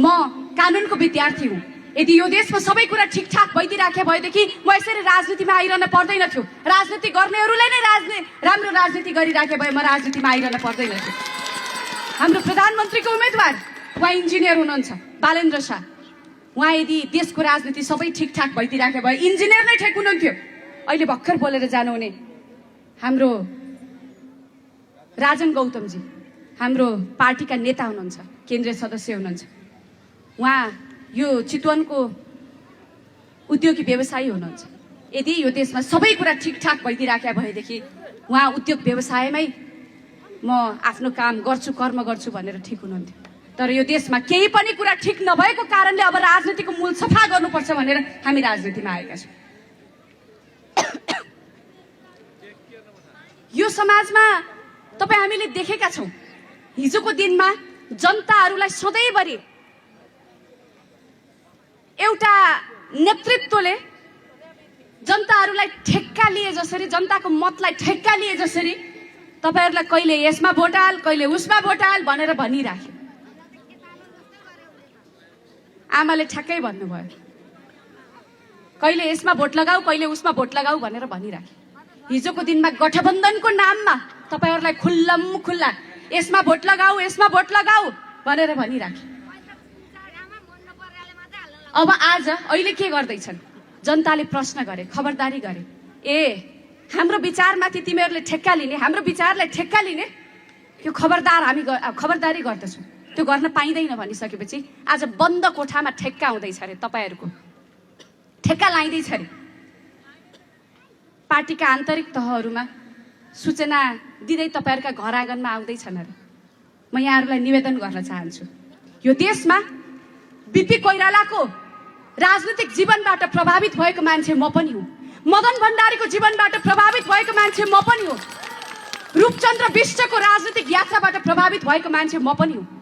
म कानुनको विद्यार्थी हुँ। यदि यो देशमा सबै कुरा ठिकठाक भइदिराखे भएदेखि म यसरी राजनीतिमा आइरहन पर्दैन थियो। राजनीति गर्नेहरूले नै राम्रो राजनीति गरिराखे भए म राजनीतिमा आइरहन पर्दैन थियो। हाम्रो प्रधानमन्त्रीको उम्मेदवार उहाँ इन्जिनियर हुनुहुन्छ, बालेन्द्र शाह। उहाँ यदि देशको राजनीति सबै ठिकठाक भइदिराखे भए इन्जिनियर नै ठेक हुनुहुन्थ्यो। अहिले भर्खर बोलेर जानुहुने हाम्रो राजन गौतमजी हाम्रो पार्टीका नेता हुनुहुन्छ, केन्द्रीय सदस्य हुनुहुन्छ। उहाँ यो चितवनको उद्योगी व्यवसायी हुनुहुन्छ। यदि यो देशमा सबै कुरा ठिकठाक भइदिराख्या भएदेखि उहाँ उद्योग व्यवसायमै म आफ्नो काम गर्छु, कर्म गर्छु भनेर ठिक हुनुहुन्थ्यो। तर यो देशमा केही पनि कुरा ठिक नभएको कारणले अब राजनीतिको मूल सफा गर्नुपर्छ भनेर हामी राजनीतिमा आएका छौँ। यो समाजमा तपाईँ हामीले देखेका छौँ, हिजोको दिनमा जनताहरूलाई सधैँभरि एउटा नेतृत्वले जनताहरूलाई ठेक्का लिए जसरी, जनताको मतलाई ठेक्का लिए जसरी तपाईहरूलाई कहिले यसमा भोट हाल, कहिले उसमा भोट हाल भनेर भनिराख्यो। आमाले ठ्याक्कै भन्नुभयो, कहिले यसमा भोट लगाऊ, कहिले उसमा भोट लगाऊ भनेर भनिराख्यो। हिजोको दिनमा गठबन्धनको नाममा तपाईहरूलाई खुल्लम खुल्ला यसमा भोट लगाऊ, यसमा भोट लगाऊ भनेर भनिराख्यो। अब आज अहिले के गर्दैछन्? जनताले प्रश्न गरे, खबरदारी गरे, ए हाम्रो विचारमाथि तिमीहरूले ठेक्का लिने, हाम्रो विचारलाई ठेक्का लिने, यो खबरदारी गर्दछौँ। त्यो गर्न पाइँदैन भनिसकेपछि आज बन्द कोठामा ठेक्का हुँदैछ अरे, तपाईँहरूको ठेक्का लाइँदैछ अरे। पार्टीका आन्तरिक तहहरूमा सूचना दिँदै तपाईँहरूका घर आँगनमा आउँदैछन् अरे। म यहाँहरूलाई निवेदन गर्न चाहन्छु, यो देशमा बिपी कोइरालाको राजनीतिक जीवनबाट प्रभावित भएको मान्छे म पनि हुँ। मदन भण्डारीको जीवनबाट प्रभावित भएको मान्छे म पनि हुँ। रूपचन्द्र बिष्टको राजनीतिक यात्राबाट प्रभावित भएको मान्छे म पनि हुँ।